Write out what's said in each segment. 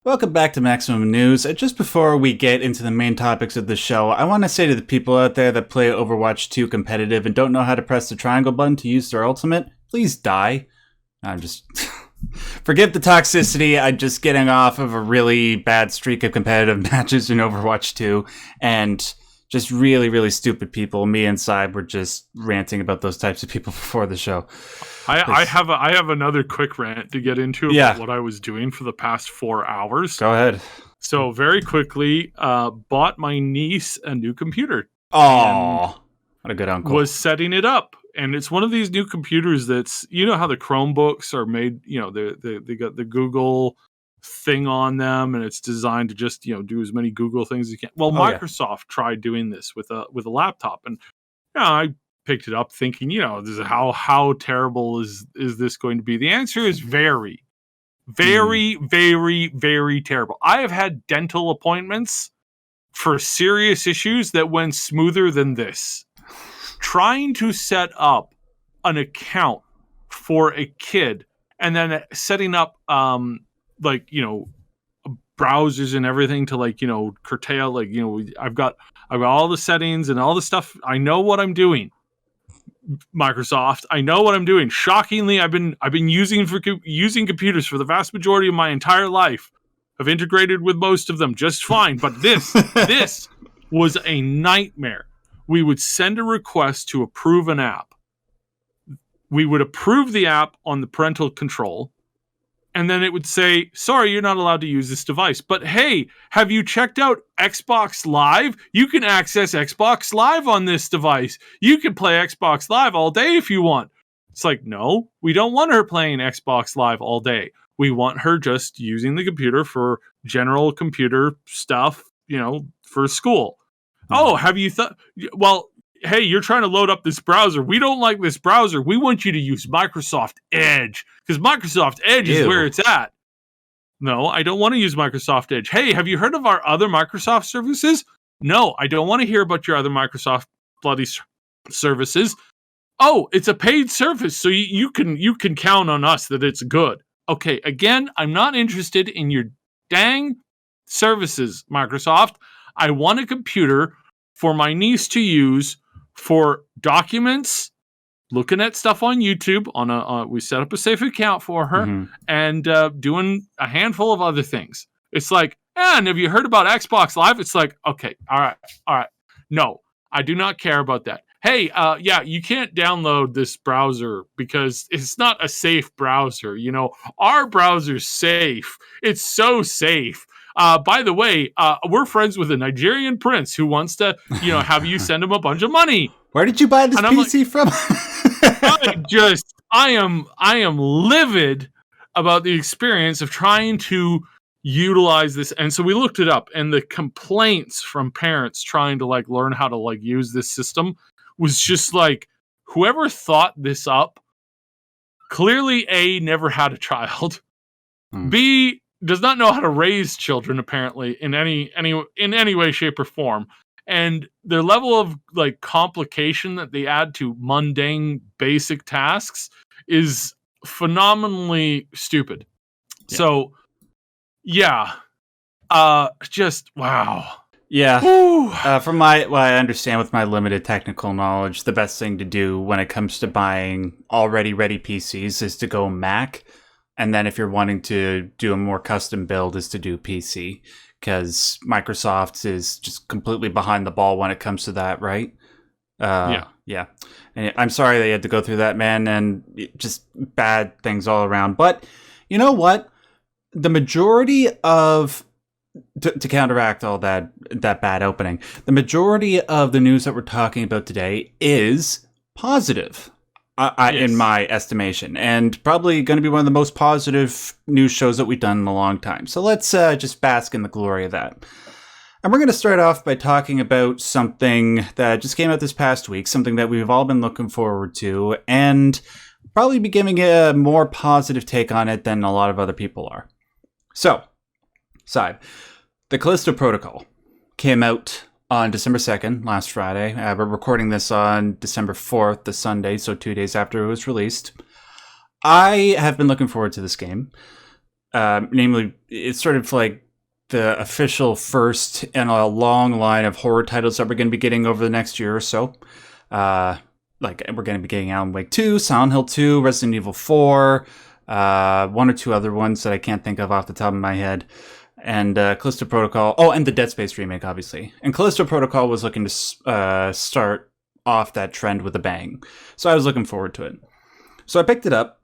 Welcome back to Maximum News. Just before we get into the main topics of the show, I want to say to the people out there that play Overwatch 2 competitive and don't know how to press the triangle button to use their ultimate, please die. I'm just... Forgive the toxicity, I'm just getting off of a really bad streak of competitive matches in Overwatch 2, and just really, really stupid people. Me and Syb were just ranting about those types of people before the show. I have another quick rant to get into about what I was doing for the past 4 hours. Go ahead. So very quickly, bought my niece a new computer. Oh, what a good uncle. Was setting it up. And it's one of these new computers that's, you know how the Chromebooks are made, you know, they got the Google thing on them, and it's designed to just, you know, do as many Google things as you can. Well, Microsoft tried doing this with a laptop, and you know, I picked it up thinking, you know, this is how terrible is this going to be? The answer is very, very, very, very terrible. I have had dental appointments for serious issues that went smoother than this. Trying to set up an account for a kid and then setting up like, you know, browsers and everything to, like, you know, curtail, like, you know, I've got all the settings and all the stuff. I know what I'm doing. Microsoft, I know what I'm doing. Shockingly, I've been using computers for the vast majority of my entire life. I've integrated with most of them just fine, but this was a nightmare. We would send a request to approve an app. We would approve the app on the parental control, and then it would say, sorry, you're not allowed to use this device. But hey, have you checked out Xbox Live? You can access Xbox Live on this device. You can play Xbox Live all day if you want. It's like, no, we don't want her playing Xbox Live all day. We want her just using the computer for general computer stuff, you know, for school. Oh, have you thought, well, hey, you're trying to load up this browser. We don't like this browser. We want you to use Microsoft Edge, because Microsoft Edge is where it's at. No, I don't want to use Microsoft Edge. Hey, have you heard of our other Microsoft services? No, I don't want to hear about your other Microsoft bloody services. Oh, it's a paid service, so you can count on us that it's good. Okay, again, I'm not interested in your dang services, Microsoft. I want a computer for my niece to use for documents, looking at stuff on YouTube. We set up a safe account for her, and doing a handful of other things. It's like, and have you heard about Xbox Live? It's like, okay, all right. No, I do not care about that. Hey, you can't download this browser because it's not a safe browser. You know, our browser's safe. It's so safe. By the way, we're friends with a Nigerian prince who wants to, you know, have you send him a bunch of money. Where did you buy this PC from? I am livid about the experience of trying to utilize this. And so we looked it up, and the complaints from parents trying to, like, learn how to, like, use this system was just like, whoever thought this up clearly A, never had a child, B, does not know how to raise children, apparently, in any way, shape, or form. And their level of, like, complication that they add to mundane, basic tasks is phenomenally stupid. Yeah. So, yeah. Just, wow. Yeah. From what I understand with my limited technical knowledge, the best thing to do when it comes to buying already ready PCs is to go Mac. And then if you're wanting to do a more custom build is to do PC, because Microsoft is just completely behind the ball when it comes to that, right? Yeah. And I'm sorry that you had to go through that, man, and just bad things all around. But you know what? The majority of, to counteract all that bad opening, the majority of the news that we're talking about today is positive. Yes. In my estimation, and probably going to be one of the most positive news shows that we've done in a long time. So let's just bask in the glory of that. And we're going to start off by talking about something that just came out this past week, something that we've all been looking forward to, and probably be giving a more positive take on it than a lot of other people are. So, Syb, the Callisto protocol came out on December 2nd, last Friday. We're recording this on December 4th, the Sunday, so 2 days after it was released. I have been looking forward to this game. Namely, it's sort of like the official first in a long line of horror titles that we're going to be getting over the next year or so. Like, we're going to be getting Alan Wake 2, Silent Hill 2, Resident Evil 4, one or two other ones that I can't think of off the top of my head. And Callisto Protocol. Oh, and the Dead Space remake, obviously. And Callisto Protocol was looking to start off that trend with a bang. So I was looking forward to it. So I picked it up,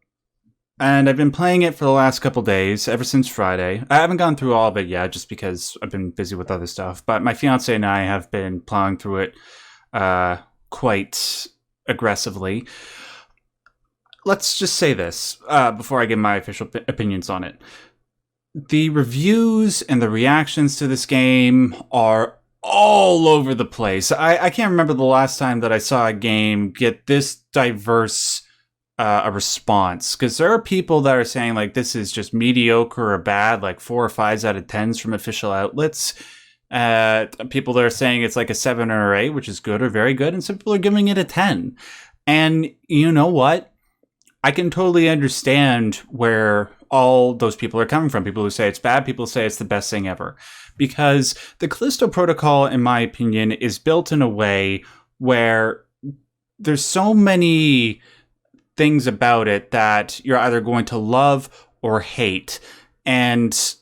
and I've been playing it for the last couple days, ever since Friday. I haven't gone through all of it yet, just because I've been busy with other stuff. But my fiance and I have been plowing through it quite aggressively. Let's just say this before I give my official opinions on it. The reviews and the reactions to this game are all over the place. I can't remember the last time that I saw a game get this diverse a response, because there are people that are saying like this is just mediocre or bad, like 4 or 5s out of 10s from official outlets. People that are saying it's like a 7 or 8, which is good or very good, and some people are giving it a 10. And you know what? I can totally understand where all those people are coming from. People who say it's bad, people who say it's the best thing ever. Because the Callisto Protocol, in my opinion, is built in a way where there's so many things about it that you're either going to love or hate. And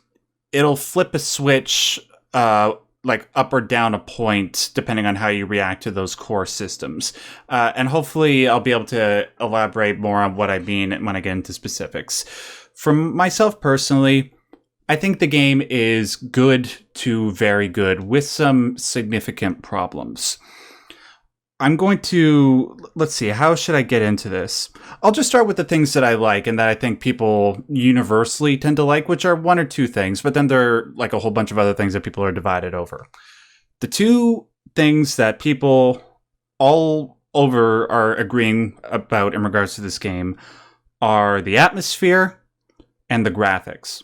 it'll flip a switch like up or down a point, depending on how you react to those core systems. And hopefully I'll be able to elaborate more on what I mean when I get into specifics. From myself personally, I think the game is good to very good with some significant problems. I'm going to, let's see, how should I get into this? I'll just start with the things that I like and that I think people universally tend to like, which are 1 or 2 things, but then there are like a whole bunch of other things that people are divided over. The 2 things that people all over are agreeing about in regards to this game are the atmosphere and the graphics.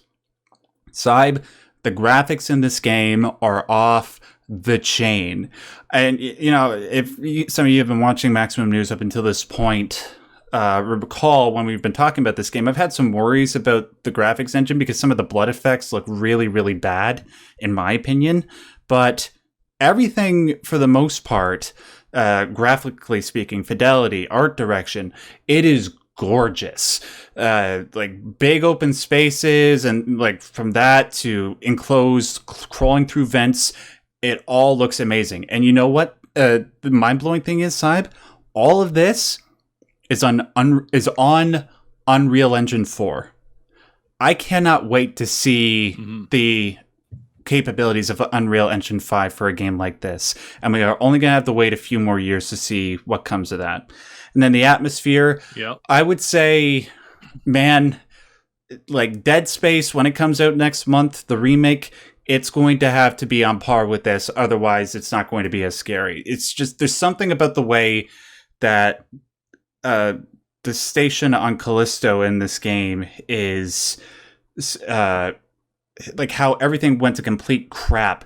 Syb, the graphics in this game are off the chain. And, you know, if some of you have been watching Maximum News up until this point, recall when we've been talking about this game, I've had some worries about the graphics engine because some of the blood effects look really, really bad, in my opinion. But everything, for the most part, graphically speaking, fidelity, art direction, it is gorgeous. Like big open spaces, and like from that to enclosed, crawling through vents, it all looks amazing. And you know what? The mind-blowing thing is, Syb, all of this is on Unreal Engine 4. I cannot wait to see the capabilities of Unreal Engine 5 for a game like this. And we are only going to have to wait a few more years to see what comes of that. And then the atmosphere, I would say, man, like Dead Space, when it comes out next month, the remake, it's going to have to be on par with this. Otherwise, it's not going to be as scary. It's just, there's something about the way that the station on Callisto in this game is like how everything went to complete crap.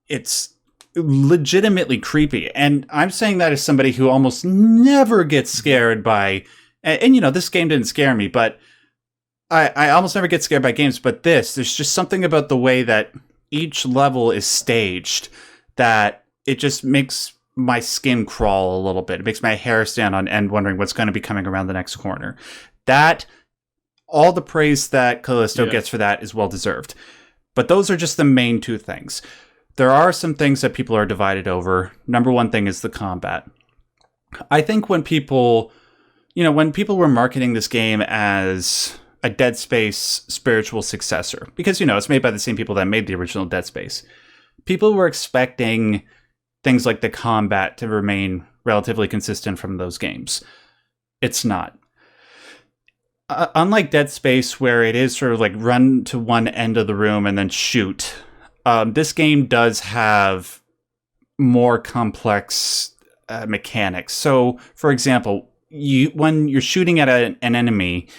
It's legitimately creepy. And I'm saying that as somebody who almost never gets scared by, and you know, this game didn't scare me, but I almost never get scared by games, but there's just something about the way that each level is staged that it just makes my skin crawl a little bit. It makes my hair stand on end wondering what's going to be coming around the next corner. That, all the praise that Callisto gets for that is well deserved. But those are just the main 2 things. There are some things that people are divided over. Number 1 thing is the combat. I think when people were marketing this game as a Dead Space spiritual successor, because, you know, it's made by the same people that made the original Dead Space, people were expecting things like the combat to remain relatively consistent from those games. It's not. Unlike Dead Space, where it is sort of like run to one end of the room and then shoot, this game does have more complex mechanics. So, for example, when you're shooting at an enemy,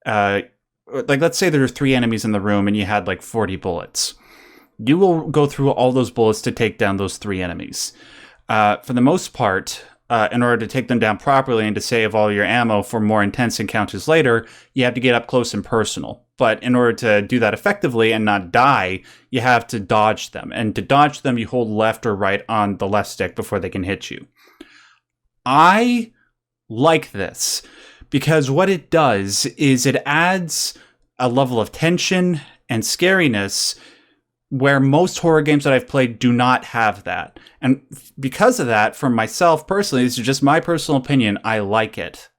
like let's say there are 3 enemies in the room and you had like 40 bullets. You will go through all those bullets to take down those 3 enemies. For the most part, in order to take them down properly and to save all your ammo for more intense encounters later, you have to get up close and personal. But in order to do that effectively and not die, you have to dodge them. And to dodge them, you hold left or right on the left stick before they can hit you. I like this because what it does is it adds a level of tension and scariness where most horror games that I've played do not have that. And because of that, for myself personally, this is just my personal opinion, I like it.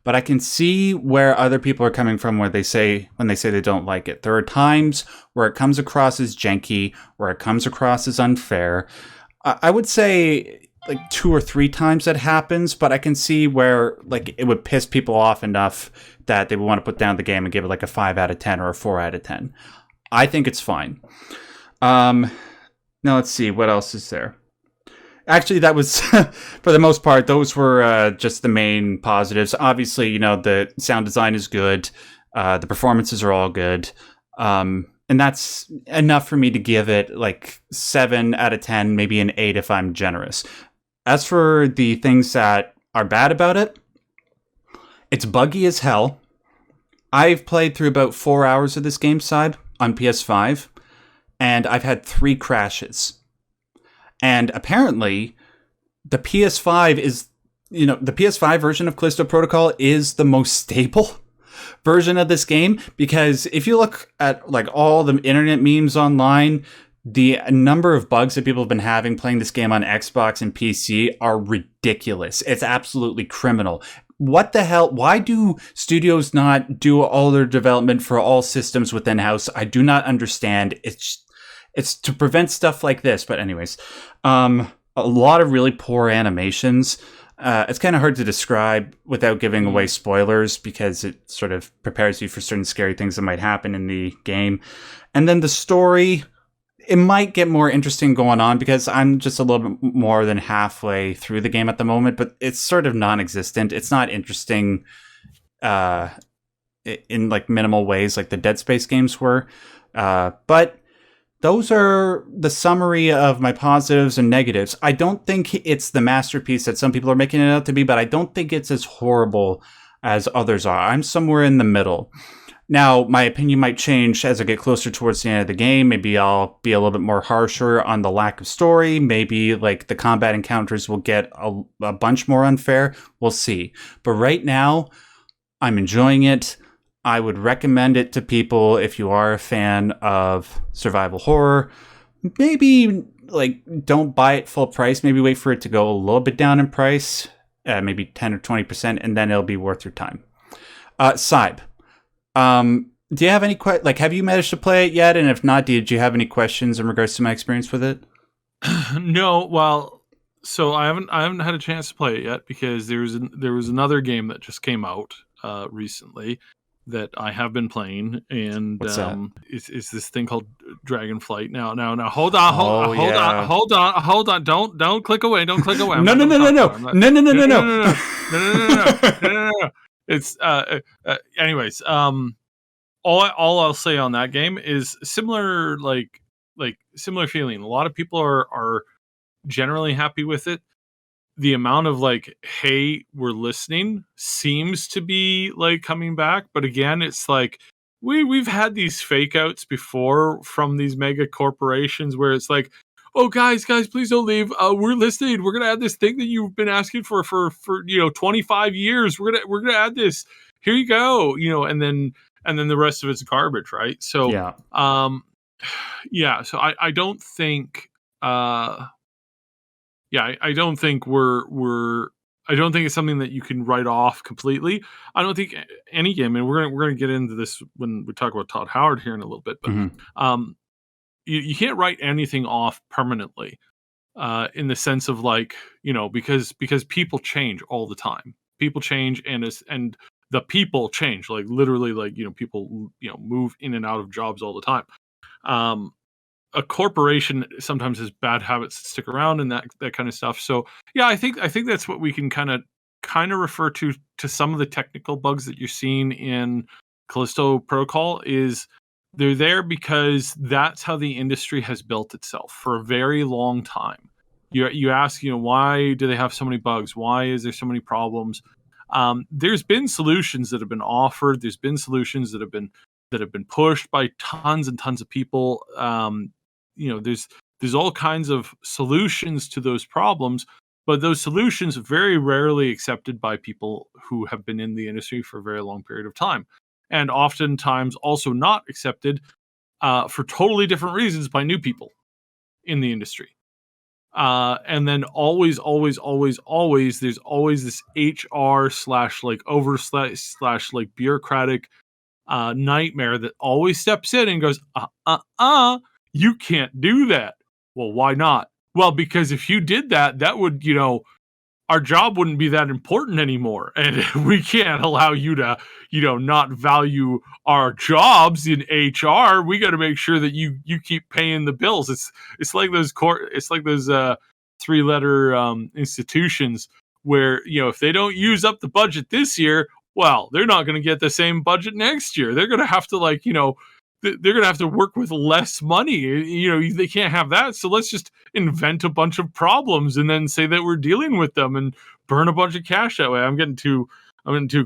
But I can see where other people are coming from when they say they don't like it. There are times where it comes across as janky, where it comes across as unfair. I would say like 2 or 3 times that happens, but I can see where like it would piss people off enough that they would want to put down the game and give it like a 5 out of 10 or a 4 out of 10. I think it's fine. Now let's see, what else is there? Actually, that was, for the most part, those were just the main positives. Obviously, you know, the sound design is good. The performances are all good. And that's enough for me to give it like 7 out of 10, maybe an 8 if I'm generous. As for the things that are bad about it, it's buggy as hell. I've played through about 4 hours of this game side on PS5, and I've had 3 crashes. And apparently, the PS5 is, you know, the PS5 version of Callisto Protocol is the most stable version of this game, because if you look at like all the internet memes online, the number of bugs that people have been having playing this game on Xbox and PC are ridiculous. It's absolutely criminal. What the hell? Why do studios not do all their development for all systems within house? I do not understand. It's to prevent stuff like this. But anyways, a lot of really poor animations. It's kind of hard to describe without giving away spoilers, because it sort of prepares you for certain scary things that might happen in the game. And then the story, it might get more interesting going on, because I'm just a little bit more than halfway through the game at the moment, but it's sort of non-existent. It's not interesting in like minimal ways like the Dead Space games were. But those are the summary of my positives and negatives. I don't think it's the masterpiece that some people are making it out to be, but I don't think it's as horrible as others are. I'm somewhere in the middle. Now, my opinion might change as I get closer towards the end of the game. Maybe I'll be a little bit more harsher on the lack of story. Maybe like the combat encounters will get a bunch more unfair. We'll see. But right now, I'm enjoying it. I would recommend it to people if you are a fan of survival horror. Maybe like don't buy it full price. Maybe wait for it to go a little bit down in price, maybe 10 or 20%, and then it'll be worth your time. Syb, do you have any have you managed to play it yet? And if not, did you have any questions in regards to my experience with it? No, well, so I haven't had a chance to play it yet, because there was another game that just came out recently that I have been playing, and it's this thing called Dragonflight. Now, hold on, don't click away, No. It's anyways, all I'll say on that game is similar, like similar feeling. A lot of people are generally happy with it. The amount of like, hey, we're listening seems to be like coming back. But again, it's like we've had these fake outs before from these mega corporations where it's like, oh guys, please don't leave. We're listening. We're gonna add this thing that you've been asking for 25 years. We're gonna add this. Here you go. And then the rest of it's garbage, right? So yeah. So I don't think I don't think I don't think it's something that you can write off completely. I don't think any game, and we're gonna get into this when we talk about Todd Howard here in a little bit, but you can't write anything off permanently, in the sense of like, because people change all the time. People change, and the people change, like literally, like people move in and out of jobs all the time. A corporation sometimes has bad habits that stick around, and that kind of stuff. So yeah, I think that's what we can kind of refer to some of the technical bugs that you're seeing in Callisto Protocol. Is they're there because that's how the industry has built itself for a very long time. you ask, why do they have so many bugs? Why is there so many problems? There's been solutions that have been offered. There's been solutions that have been pushed by tons and tons of people. There's all kinds of solutions to those problems, but those solutions very rarely accepted by people who have been in the industry for a very long period of time, and oftentimes also not accepted for totally different reasons by new people in the industry. And then always, there's always this HR slash like oversight slash like bureaucratic nightmare that always steps in and goes, you can't do that. Well, why not? Well, because if you did that, that would, our job wouldn't be that important anymore. And we can't allow you to, not value our jobs in HR. We got to make sure that you keep paying the bills. It's like those 3-letter institutions where, if they don't use up the budget this year, well, they're not going to get the same budget next year. They're going to have to they're going to have to work with less money. They can't have that. So let's just invent a bunch of problems and then say that we're dealing with them and burn a bunch of cash that way. I'm getting too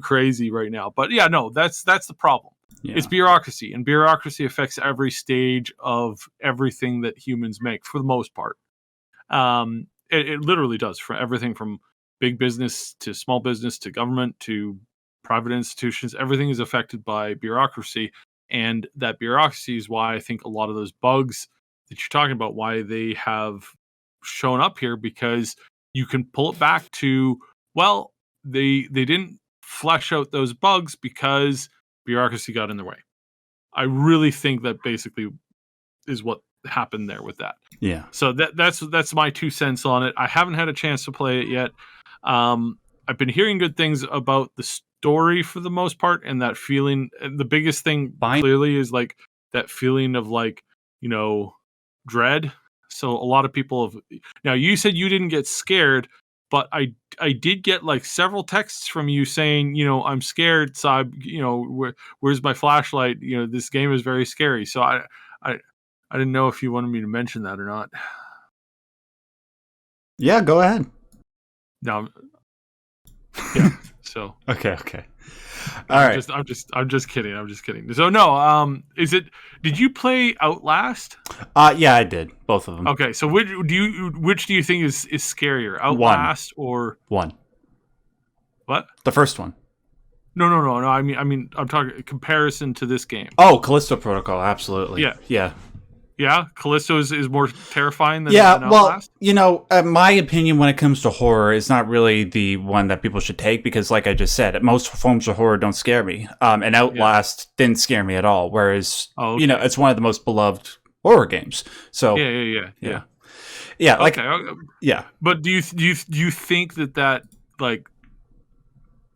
crazy right now. But yeah, no, that's the problem. Yeah. It's bureaucracy, and bureaucracy affects every stage of everything that humans make for the most part. It literally does, for everything from big business to small business to government to private institutions. Everything is affected by bureaucracy. And that bureaucracy is why I think a lot of those bugs that you're talking about, why they have shown up here, because you can pull it back to, well, they didn't flesh out those bugs because bureaucracy got in their way. I really think that basically is what happened there with that. Yeah. So that's my 2 cents on it. I haven't had a chance to play it yet. I've been hearing good things about the story for the most part, and that feeling. The biggest thing clearly is like that feeling of like, dread. So a lot of people have. Now, you said you didn't get scared, but I did get like several texts from you saying, I'm scared, Syb, where's my flashlight? This game is very scary. So I didn't know if you wanted me to mention that or not. Yeah, go ahead. No. Yeah. So okay. All right. I'm just kidding. So no, did you play Outlast? Yeah, I did. Both of them. Okay. So which do you think is scarier? Outlast or one? What? The first one. No. I mean, I'm talking comparison to this game. Oh, Callisto Protocol. Absolutely. Yeah. Yeah, Callisto is more terrifying than Outlast? Well, my opinion when it comes to horror is not really the one that people should take, because like I just said, most forms of horror don't scare me. And Outlast didn't scare me at all, whereas, it's one of the most beloved horror games. So Yeah. Yeah, okay. Yeah. But do you think that like,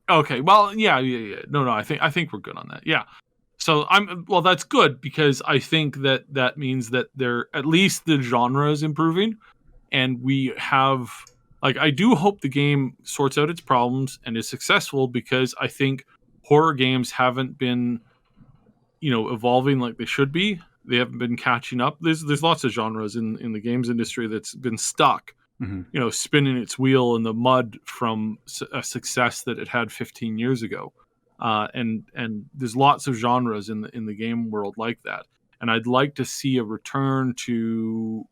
okay, well, yeah. No, I think we're good on that. Yeah. So that's good, because I think that means that at least the genre is improving, and we have, like, I do hope the game sorts out its problems and is successful, because I think horror games haven't been, evolving like they should be. They haven't been catching up. There's lots of genres in the games industry that's been stuck, spinning its wheel in the mud from a success that it had 15 years ago. And there's lots of genres in the game world like that, and I'd like to see a return to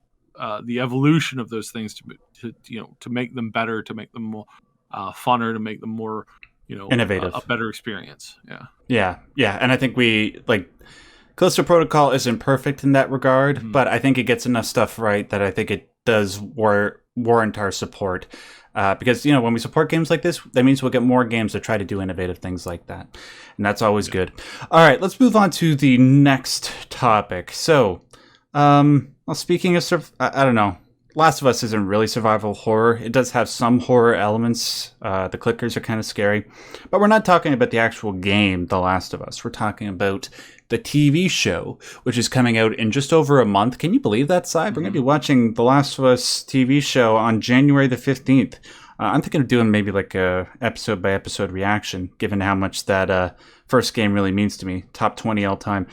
the evolution of those things to make them better, to make them more funner, to make them more innovative, a better experience. Yeah. And I think Callisto Protocol isn't perfect in that regard, but I think it gets enough stuff right that I think it does warrant our support. Because, when we support games like this, that means we'll get more games that try to do innovative things like that. And that's always good. All right, let's move on to the next topic. So, speaking of, I don't know. Last of Us isn't really survival horror. It does have some horror elements. The clickers are kind of scary. But we're not talking about the actual game, The Last of Us. We're talking about the TV show, which is coming out in just over a month. Can you believe that, Syb? We're going to be watching The Last of Us TV show on January the 15th. I'm thinking of doing maybe like a episode-by-episode reaction, given how much that first game really means to me. Top 20 all time.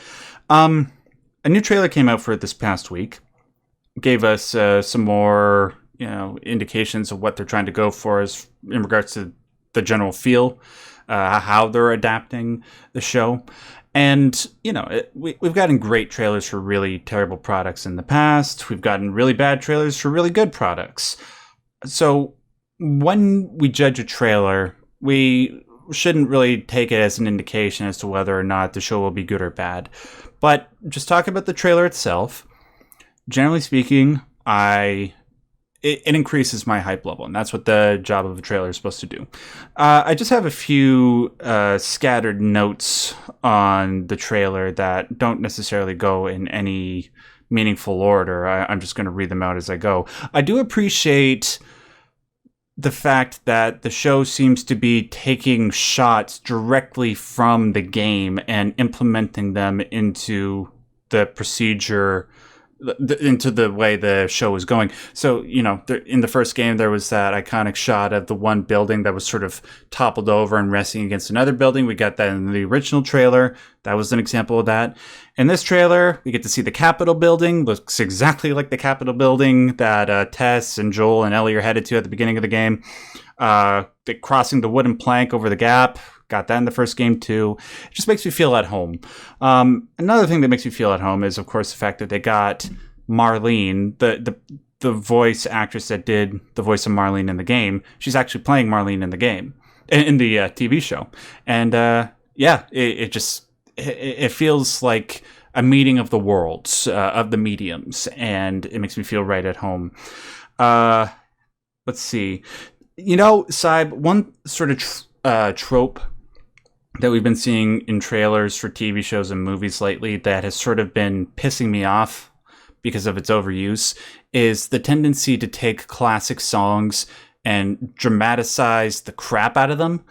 A new trailer came out for it this past week. Gave us some more indications of what they're trying to go for is in regards to the general feel, how they're adapting the show. And, we've gotten great trailers for really terrible products in the past. We've gotten really bad trailers for really good products. So when we judge a trailer, we shouldn't really take it as an indication as to whether or not the show will be good or bad. But just talking about the trailer itself, generally speaking, it increases my hype level, and that's what the job of a trailer is supposed to do. I just have a few scattered notes on the trailer that don't necessarily go in any meaningful order. I'm just going to read them out as I go. I do appreciate the fact that the show seems to be taking shots directly from the game and implementing them into the procedure, into the way the show is going. So, in the first game, there was that iconic shot of the one building that was sort of toppled over and resting against another building. We got that in the original trailer. That was an example of that. In this trailer, we get to see the Capitol building. Looks exactly like the Capitol building that Tess and Joel and Ellie are headed to at the beginning of the game. Crossing the wooden plank over the gap. Got that in the first game too. It just makes me feel at home. Another thing that makes me feel at home is, of course, the fact that they got Marlene, the voice actress that did the voice of Marlene in the game. She's actually playing Marlene in the game, in the TV show. And it feels like a meeting of the worlds, of the mediums, and it makes me feel right at home. Let's see. Syb, one sort of trope that we've been seeing in trailers for TV shows and movies lately that has sort of been pissing me off because of its overuse is the tendency to take classic songs and dramatize the crap out of them.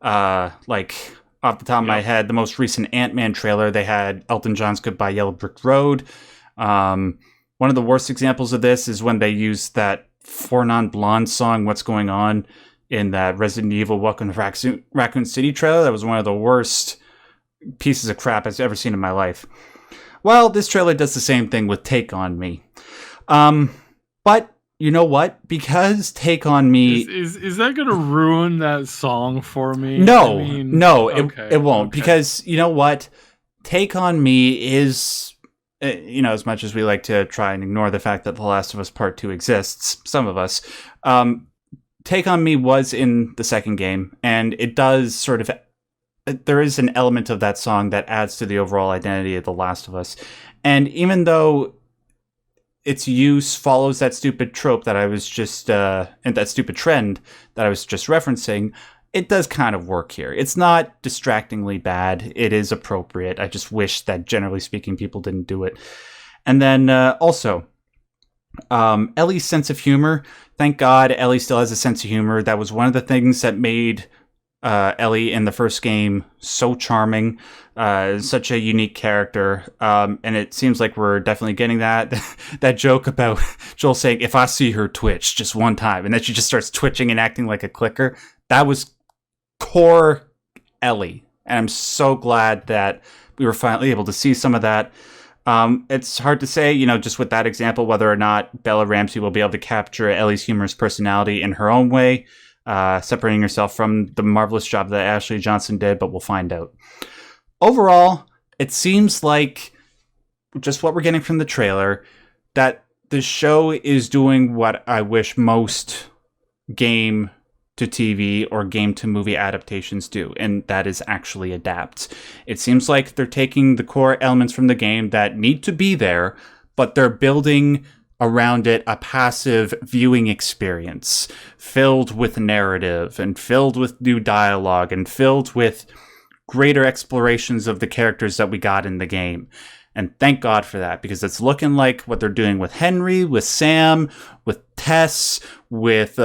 Like, off the top of my head, the most recent Ant-Man trailer, they had Elton John's Goodbye Yellow Brick Road. One of the worst examples of this is when they used that Four Non Blonde song, What's Going On, in that Resident Evil Welcome to Raccoon City trailer. That was one of the worst pieces of crap I've ever seen in my life. Well, this trailer does the same thing with Take On Me. But you know what? Because Take On Me... Is that going to ruin that song for me? No, it won't. Okay. Because you know what? Take On Me is... as much as we like to try and ignore the fact that The Last of Us Part 2 exists, some of us... Take On Me was in the second game, and it does sort of... There is an element of that song that adds to the overall identity of The Last of Us. And even though its use follows that stupid trope that I was just... and that stupid trend that I was just referencing, it does kind of work here. It's not distractingly bad. It is appropriate. I just wish that, generally speaking, people didn't do it. And then also... Ellie's sense of humor. Thank God Ellie still has a sense of humor. That was one of the things that made Ellie in the first game so charming, such a unique character. And it seems like we're definitely getting that joke about Joel saying, if I see her twitch just one time, and then she just starts twitching and acting like a clicker. That was core Ellie. And I'm so glad that we were finally able to see some of that. It's hard to say, just with that example, whether or not Bella Ramsey will be able to capture Ellie's humorous personality in her own way, separating herself from the marvelous job that Ashley Johnson did, but we'll find out. Overall, it seems like just what we're getting from the trailer, that the show is doing what I wish most game to TV or game to movie adaptations do, and that is actually adapt. It seems like they're taking the core elements from the game that need to be there, but they're building around it a passive viewing experience filled with narrative and filled with new dialogue and filled with greater explorations of the characters that we got in the game. And thank God for that, because it's looking like what they're doing with Henry, with Sam, with Tess, with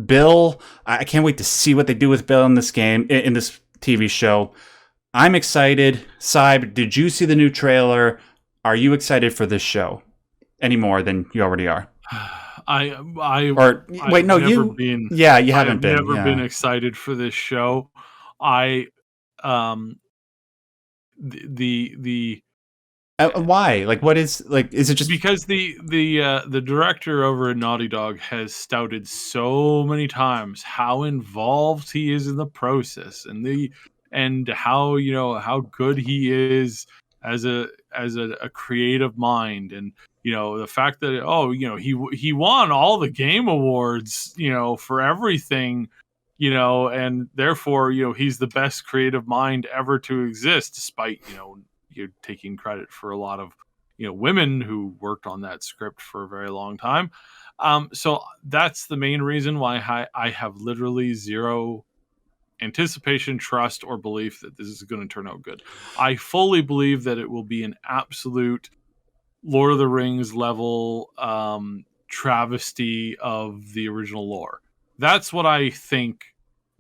Bill. I can't wait to see what they do with Bill in this game, in this TV show. I'm excited. Syb, did you see the new trailer? Are you excited for this show any more than you already are? You haven't been. I've never been excited for this show. The Why? Like, what is like? Is it just because the director over at Naughty Dog has stouted so many times how involved he is in the process and how how good he is as a creative mind, and the fact that he won all the game awards for everything, and therefore he's the best creative mind ever to exist, despite you're taking credit for a lot of women who worked on that script for a very long time. So that's the main reason why I have literally zero anticipation, trust, or belief that this is going to turn out good. I fully believe that it will be an absolute Lord of the Rings level travesty of the original lore. That's what I think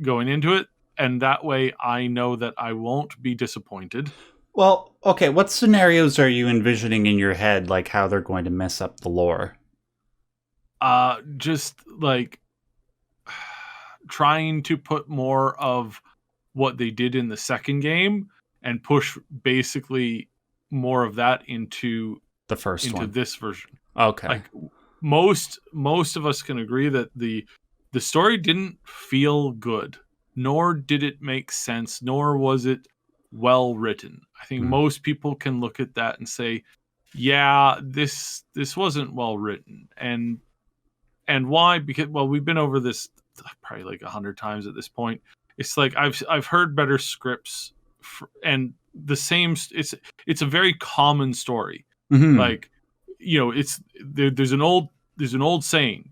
going into it, and that way I know that I won't be disappointed. well, okay, what scenarios are you envisioning in your head, like how they're going to mess up the lore? Just like trying to put more of what they did in the second game and push basically more of that into The first one. this version. Okay. Like most of us can agree that the story didn't feel good, nor did it make sense, nor was it well written. I think most people can look at that and say, yeah, this wasn't well written. And why? Because, well, we've been over this probably like 100 times at this point. It's like I've heard better scripts and the same. It's a very common story. Mm-hmm. Like, there's an old saying,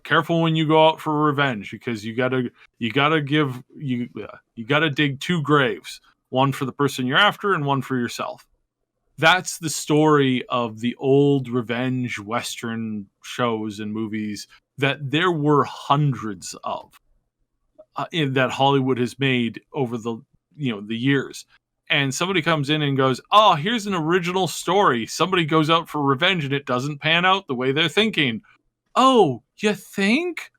careful when you go out for revenge, because you gotta dig two graves, one for the person you're after and one for yourself. That's the story of the old revenge Western shows and movies that there were hundreds of that Hollywood has made over the years. And somebody comes in and goes, oh, here's an original story. Somebody goes out for revenge and it doesn't pan out the way they're thinking. Oh, you think?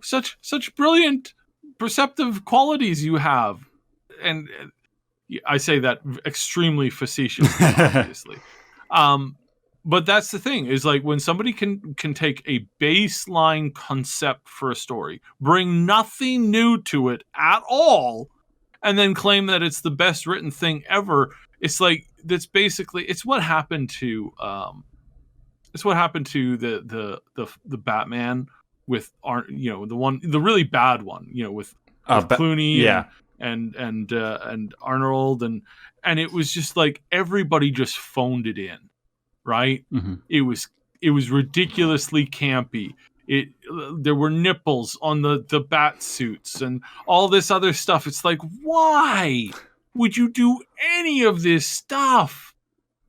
Such brilliant perceptive qualities you have. And I say that extremely facetiously, obviously. But that's the thing, is like when somebody can take a baseline concept for a story, bring nothing new to it at all, and then claim that it's the best written thing ever. It's like, that's basically, it's what happened to the Batman with the really bad one, with Clooney and Arnold, and it was just like everybody just phoned it in, right? Mm-hmm. It was ridiculously campy. There were nipples on the bat suits and all this other stuff. It's like, why would you do any of this stuff?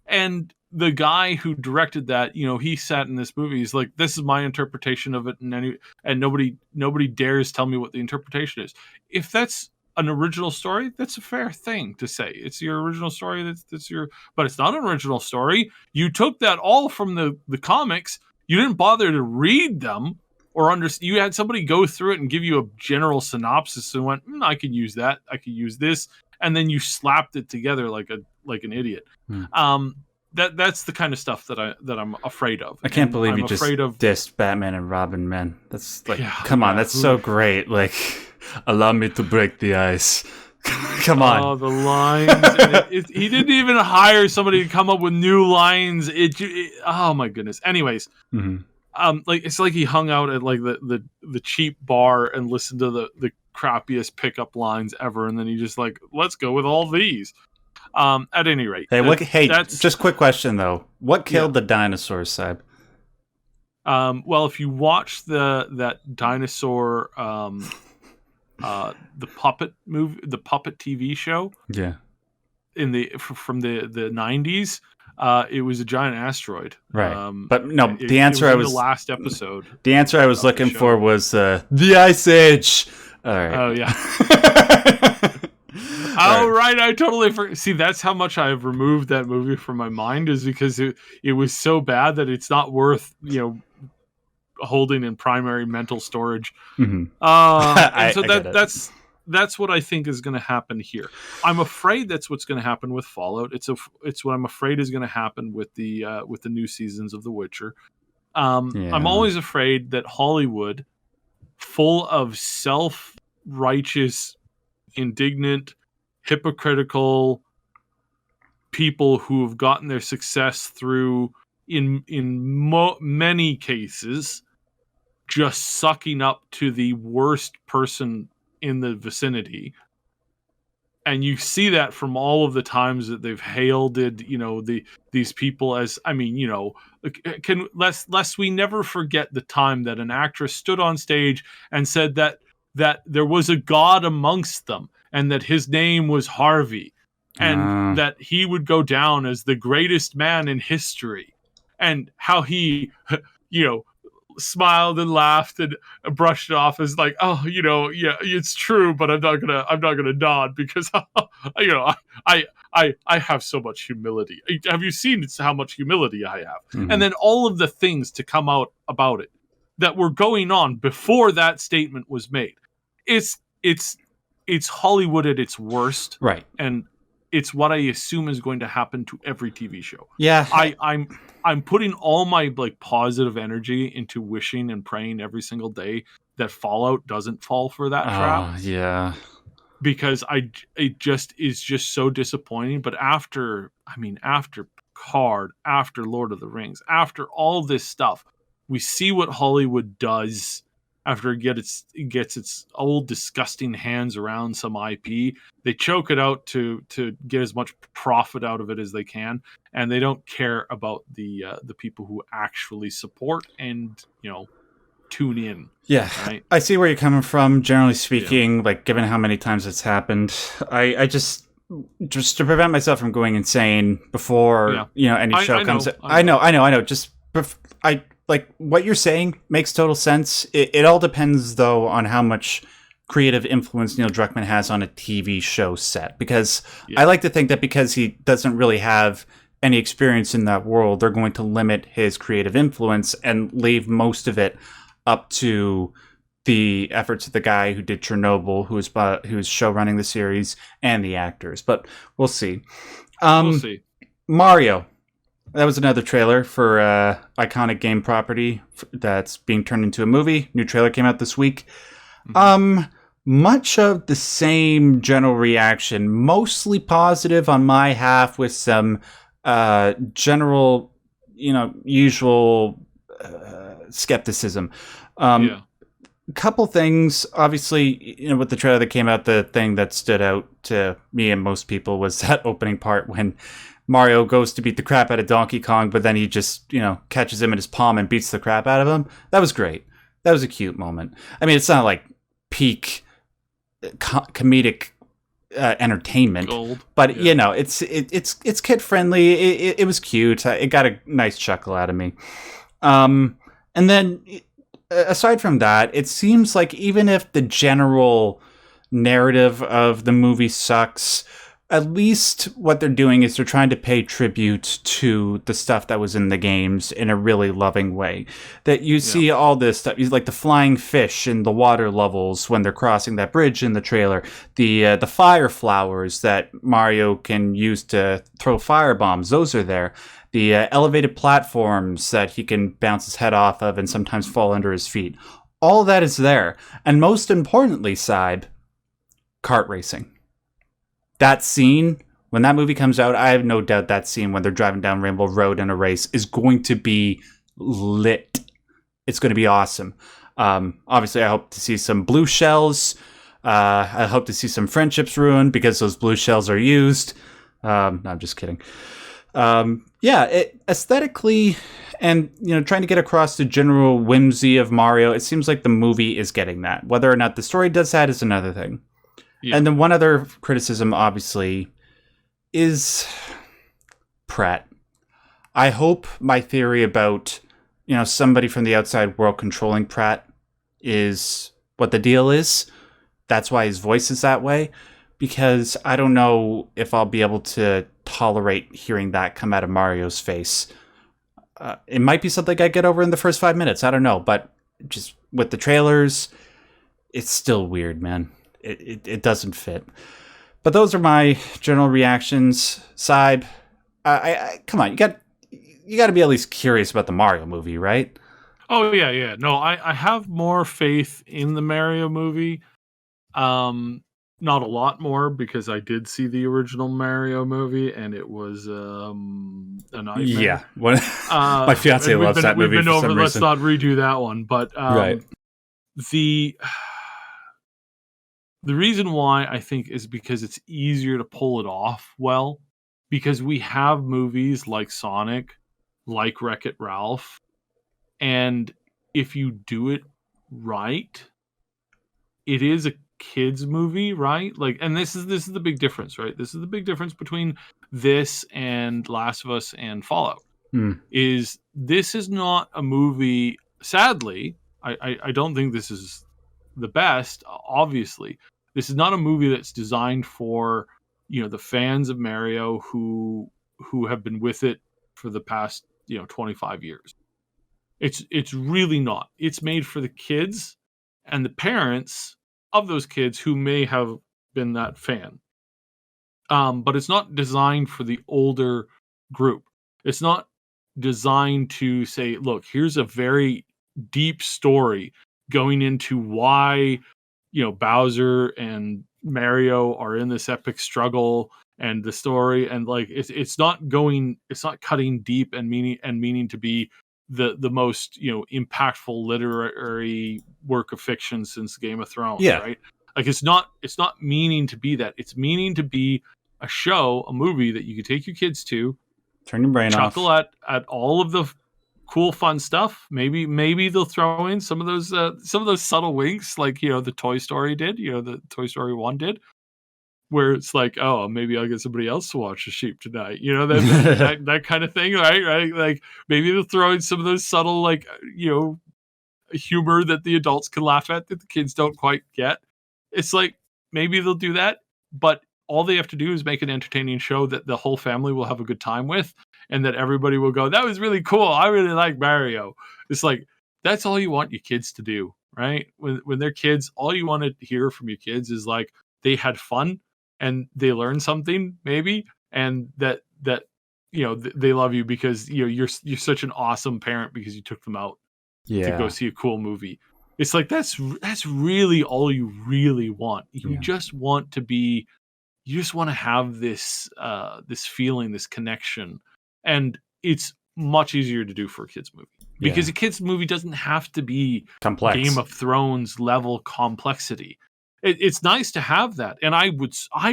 And the guy who directed that, he sat in this movie. He's like, this is my interpretation of it, and nobody dares tell me what the interpretation is. If that's an original story, that's a fair thing to say. It's your original story. That's your, but it's not an original story. You took that all from the comics. You didn't bother to read them or understand. You had somebody go through it and give you a general synopsis and went, I could use that. I could use this. And then you slapped it together like an idiot. That's the kind of stuff that I'm afraid of. I can't believe you just dissed Batman and Robin, man. That's like, come on, that's so great. Like, allow me to break the ice. Come on. Oh, the lines. He didn't even hire somebody to come up with new lines. Oh my goodness. Anyways, like, it's like he hung out at like the cheap bar and listened to the crappiest pickup lines ever, and then he just like, let's go with all these. At any rate, just quick question though: what killed the dinosaurs, Syb? Well, if you watch that dinosaur, the puppet movie, the puppet TV show, from the 90s, it was a giant asteroid, right? But no, the answer I was the last episode. The answer I was looking for was the Ice Age. All right. Oh yeah. Right. I totally forgot. See, that's how much I've removed that movie from my mind, is because it was so bad that it's not worth holding in primary mental storage. Mm-hmm. And so that's that's what I think is going to happen here. I'm afraid that's what's going to happen with Fallout. It's what I'm afraid is going to happen with the new seasons of The Witcher. I'm always afraid that Hollywood, full of self-righteous, indignant, hypocritical people who have gotten their success through, in many cases, just sucking up to the worst person in the vicinity. And you see that from all of the times that they've hailed these people as, lest we never forget the time that an actress stood on stage and said that there was a god amongst them and that his name was Harvey and that he would go down as the greatest man in history, and how he, smiled and laughed and brushed it off as like, oh, yeah, it's true, but I'm not gonna nod because I have so much humility. Have you seen how much humility I have? Mm-hmm. And then all of the things to come out about it that were going on before that statement was made. It's Hollywood at its worst, right? And it's what I assume is going to happen to every TV show. Yeah, I'm putting all my positive energy into wishing and praying every single day that Fallout doesn't fall for that trap. Yeah, because it just is just so disappointing. But after Picard, after Lord of the Rings, after all this stuff, we see what Hollywood does after it gets its old disgusting hands around some IP. They choke it out to get as much profit out of it as they can, and they don't care about the people who actually support and tune in. Yeah, right? I see where you're coming from. Generally speaking, given how many times it's happened, I just to prevent myself from going insane before any show comes. I know. Just what you're saying makes total sense. It all depends, though, on how much creative influence Neil Druckmann has on a TV show set. Because I like to think that because he doesn't really have any experience in that world, they're going to limit his creative influence and leave most of it up to the efforts of the guy who did Chernobyl, who's show running the series, and the actors. But we'll see. We'll see. Mario. That was another trailer for iconic game property that's being turned into a movie. New trailer came out this week. Mm-hmm. Much of the same general reaction, mostly positive on my half, with some general, usual skepticism. Couple things, obviously, with the trailer that came out, the thing that stood out to me and most people was that opening part when Mario goes to beat the crap out of Donkey Kong, but then he just, catches him in his palm and beats the crap out of him. That was great. That was a cute moment. I mean, it's not like peak comedic entertainment, but it's kid friendly. It was cute. It got a nice chuckle out of me. And then aside from that, it seems like even if the general narrative of the movie sucks, at least what they're doing is they're trying to pay tribute to the stuff that was in the games in a really loving way. That you see all this stuff, like the flying fish in the water levels when they're crossing that bridge in the trailer, the fire flowers that Mario can use to throw fire bombs, those are there. The elevated platforms that he can bounce his head off of and sometimes fall under his feet. All that is there. And most importantly, Sybe, kart racing. That scene, when that movie comes out, I have no doubt that scene when they're driving down Rainbow Road in a race is going to be lit. It's going to be awesome. Obviously, I hope to see some blue shells. I hope to see some friendships ruined because those blue shells are used. No, I'm just kidding. Aesthetically and, trying to get across the general whimsy of Mario, it seems like the movie is getting that. Whether or not the story does that is another thing. Yeah. And then one other criticism, obviously, is Pratt. I hope my theory about, somebody from the outside world controlling Pratt is what the deal is. That's why his voice is that way. Because I don't know if I'll be able to tolerate hearing that come out of Mario's face. It might be something I get over in the first 5 minutes. I don't know. But just with the trailers, it's still weird, man. it doesn't fit. But those are my general reactions. Syb, I come on, you got to be at least curious about the Mario movie, right? Oh yeah. No, I have more faith in the Mario movie. Not a lot more, because I did see the original Mario movie and it was a nightmare. Yeah, my fiance loves that movie for some Let's reason. not redo that one. But Right. the reason why I think is because it's easier to pull it off well, because we have movies like Sonic, like Wreck-It Ralph, and if you do it right, it is a kids movie, right? Like, and this is the big difference, right? This is the big difference between this and Last of Us and Fallout. Is this is not a movie, sadly, I don't think this is the best, obviously. This is not a movie that's designed for, the fans of Mario who have been with it for the past, 25 years. It's really not. It's made for the kids and the parents of those kids who may have been that fan. But it's not designed for the older group. It's not designed to say, look, here's a very deep story going into why, Bowser and Mario are in this epic struggle, and the story, and like it's not cutting deep and meaning to be the most impactful literary work of fiction since Game of Thrones, Yeah. right? Like it's not meaning to be that. It's meaning to be a show, a movie that you can take your kids to, Turn your brain chuckle off. at all of the cool, fun stuff. Maybe they'll throw in some of those subtle winks, like the Toy Story did, the Toy Story 1 did, where it's like, oh, maybe I'll get somebody else to watch the sheep tonight, that kind of thing, right? Like maybe they'll throw in some of those subtle, like humor that the adults can laugh at that the kids don't quite get. It's like maybe they'll do that, but all they have to do is make an entertaining show that the whole family will have a good time with, and that everybody will go, that was really cool. I really like Mario. It's like, that's all you want your kids to do, right? When they're kids, all you want to hear from your kids is like, they had fun and they learned something maybe, and that they love you because you're such an awesome parent because you took them out to go see a cool movie. It's like, that's really all you really want. You just want to have this this feeling, this connection. And it's much easier to do for a kids movie, because a kids movie doesn't have to be Complex. Game of Thrones level complexity. It's nice to have that. And I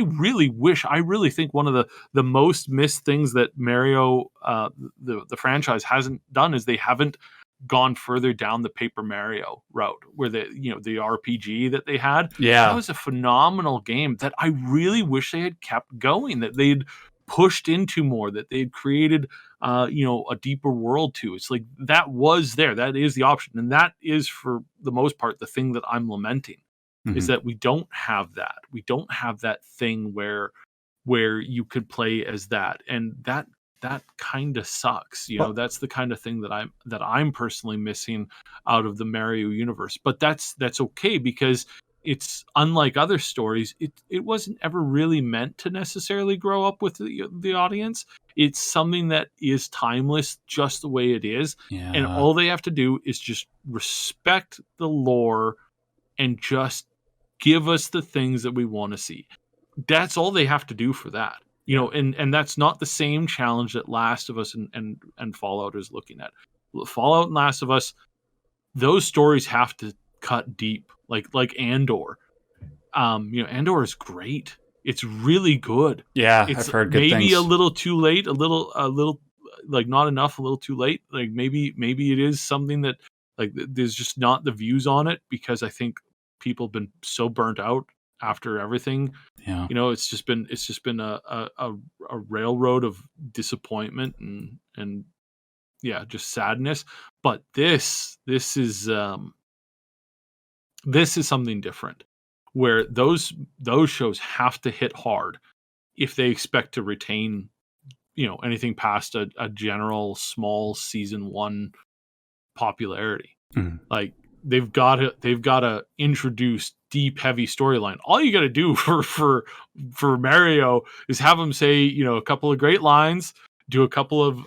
really think one of the most missed things that Mario, the franchise hasn't done, is they haven't gone further down the Paper Mario route, where the RPG that they had. That was a phenomenal game that I really wish they had kept going, that they'd pushed into more, that they'd created a deeper world to. It's like, that was there. That is the option. And that is, for the most part, the thing that I'm lamenting, is that we don't have that. We don't have that thing where you could play as that. And that kind of sucks. That's the kind of thing that I'm personally missing out of the Mario universe. But that's okay, because it's unlike other stories. It wasn't ever really meant to necessarily grow up with the audience. It's something that is timeless, just the way it is. And all they have to do is just respect the lore and just give us the things that we want to see. That's all they have to do for that. And that's not the same challenge that Last of Us and Fallout is looking at. Fallout and Last of Us, those stories have to cut deep, like Andor. Andor is great. It's really good. I've heard good maybe things. a little too late, a little like not enough, a little too late. Like maybe it is something that, like, there's just not the views on it, because I think people have been so burnt out after everything. It's just been a railroad of disappointment and just sadness. But this is something different, where those shows have to hit hard if they expect to retain anything past a general small season 1 popularity. Like, they've got to introduce deep, heavy storyline. All you got to do for Mario is have him say, a couple of great lines, do a couple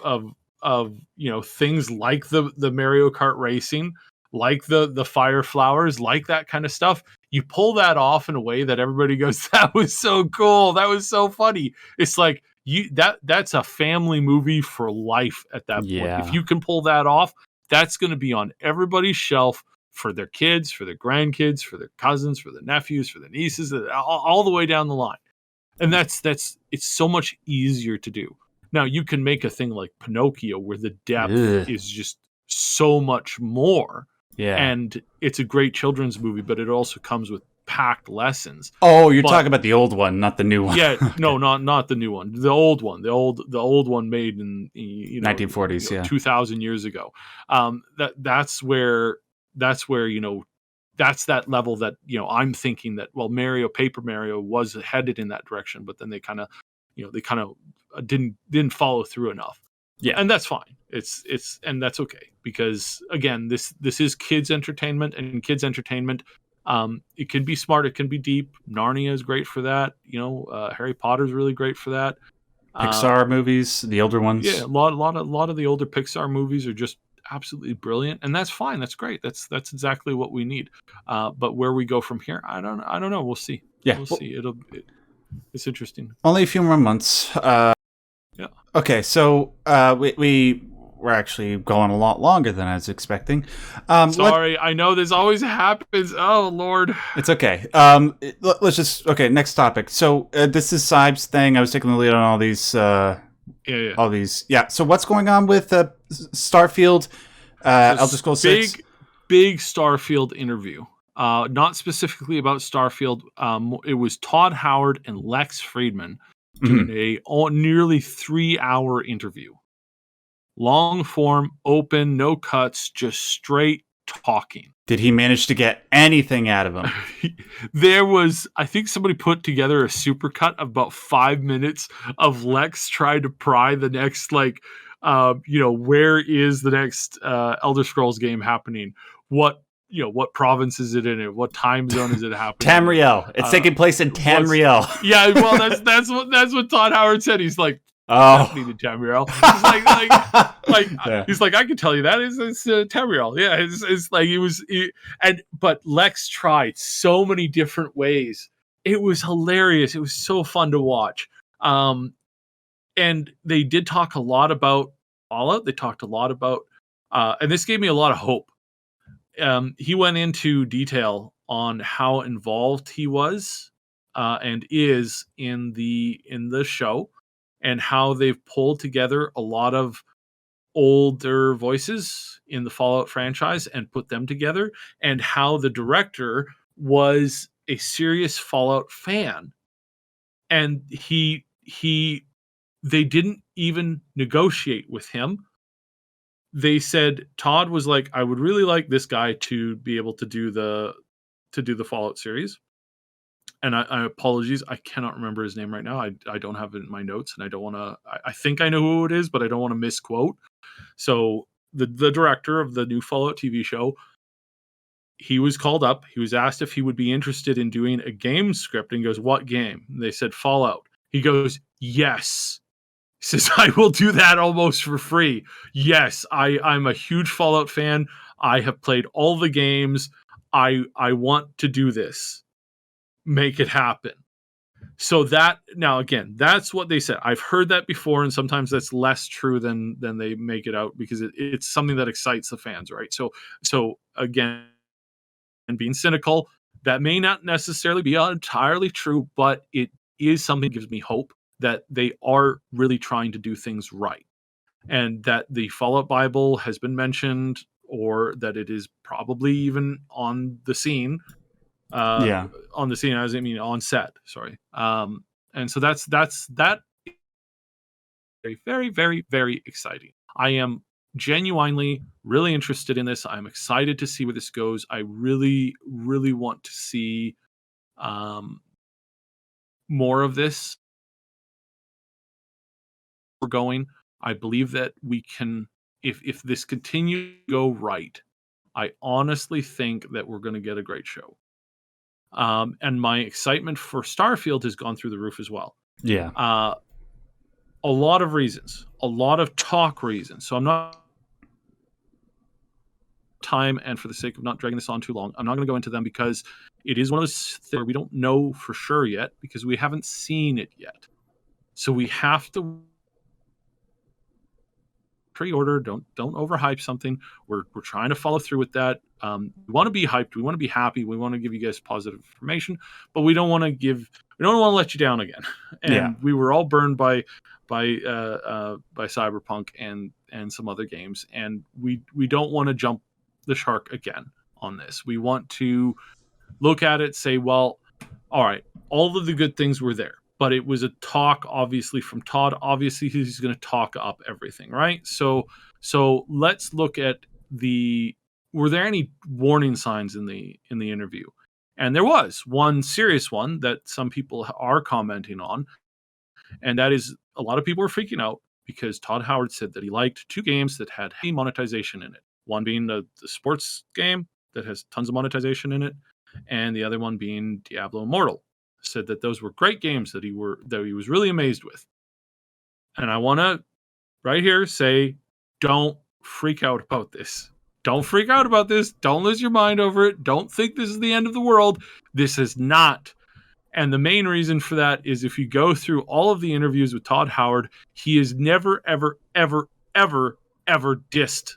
of things like the Mario Kart racing, like the fire flowers, like that kind of stuff. You pull that off in a way that everybody goes, that was so cool, that was so funny. It's like that's a family movie for life at that point. If you can pull that off, that's going to be on everybody's shelf for their kids, for their grandkids, for their cousins, for their nephews, for their nieces, all the way down the line. And it's so much easier to do. Now you can make a thing like Pinocchio where the depth is just so much more. Yeah. And it's a great children's movie, but it also comes with packed lessons. Oh, you're talking about the old one, not the new one. Yeah, no, not the new one. The old one. The old one made in 1940s, 2000 years ago. That's where that's that level that I'm thinking that, well, Paper Mario was headed in that direction, but then they kind of didn't follow through enough. Yeah, and that's fine. It's and that's okay, because again, this is kids entertainment, and kids entertainment, it can be smart, it can be deep. Narnia is great for that. Harry Potter's really great for that. Pixar movies, the older ones. Yeah, a lot of the older Pixar movies are just absolutely brilliant, and that's fine. That's great. That's exactly what we need. But where we go from here, I don't know. We'll see. Yeah, we'll see. It's interesting. Only a few more months. Yeah. Okay, so we're actually going a lot longer than I was expecting. Sorry, I know this always happens. Oh Lord, it's okay. Let's just next topic. So this is Syb's thing. I was taking the lead on all these. All these. Yeah. So what's going on with Starfield? Elder Scrolls 6. Big Starfield interview. Not specifically about Starfield. It was Todd Howard and Lex Friedman doing a nearly 3-hour interview. Long form, open, no cuts, just straight talking. Did he manage to get anything out of him? There was, I think somebody put together a supercut of about 5 minutes of Lex trying to pry the next, where is the next Elder Scrolls game happening? What province is it in? It? What time zone is it happening? Tamriel. It's taking place in Tamriel. Yeah, well, that's what Todd Howard said. He's like, needed Tamriel. He's like, I can tell you that it's Tamriel. Yeah, it's like but Lex tried so many different ways. It was hilarious. It was so fun to watch. And they did talk a lot about Fallout. They talked a lot about, and this gave me a lot of hope. He went into detail on how involved he was and is in the show, and how they've pulled together a lot of older voices in the Fallout franchise and put them together, and how the director was a serious Fallout fan. And they didn't even negotiate with him. They said, Todd was like, I would really like this guy to be able to do the Fallout series. And I apologies, I cannot remember his name right now. I don't have it in my notes, and I don't want to. I think I know who it is, but I don't want to misquote. So the director of the new Fallout TV show, he was called up. He was asked if he would be interested in doing a game script, and he goes, "What game?" And they said, "Fallout." He goes, "Yes." He says, "I will do that almost for free. Yes, I'm a huge Fallout fan. I have played all the games. I want to do this. Make it happen." So now again, that's what they said. I've heard that before, and sometimes that's less true than they make it out, because it's something that excites the fans, right? So again, and being cynical, that may not necessarily be entirely true, but it is something that gives me hope that they are really trying to do things right, and that the Fallout Bible has been mentioned, or that it is probably even on the scene. On the scene, as I mean on set. Sorry. And so that's very, very, very, very exciting. I am genuinely really interested in this. I'm excited to see where this goes. I really, really want to see more of this. We're going. I believe that we can, if this continues to go right, I honestly think that we're going to get a great show. And my excitement for Starfield has gone through the roof as well. Yeah. A lot of reasons, a lot of talk reasons. So I'm not time, and for the sake of not dragging this on too long, I'm not going to go into them because it is one of those things where we don't know for sure yet because we haven't seen it yet. So we have to pre-order. Don't overhype something. We're trying to follow through with that. We want to be hyped. We want to be happy. We want to give you guys positive information, but we don't want to let you down again. And we were all burned by Cyberpunk and some other games, and we don't want to jump the shark again on this. We want to look at it, say, well, all right, all of the good things were there, but it was a talk, obviously, from Todd. Obviously, he's going to talk up everything, right? So let's look at were there any warning signs in the interview? And there was one serious one that some people are commenting on, and that is a lot of people are freaking out because Todd Howard said that he liked 2 games that had heavy monetization in it. One being the sports game that has tons of monetization in it, and the other one being Diablo Immortal. Said that those were great games that he was really amazed with. And I want to right here say, don't freak out about this. Don't freak out about this. Don't lose your mind over it. Don't think this is the end of the world. This is not. And the main reason for that is if you go through all of the interviews with Todd Howard, he has never, ever, ever, ever, ever dissed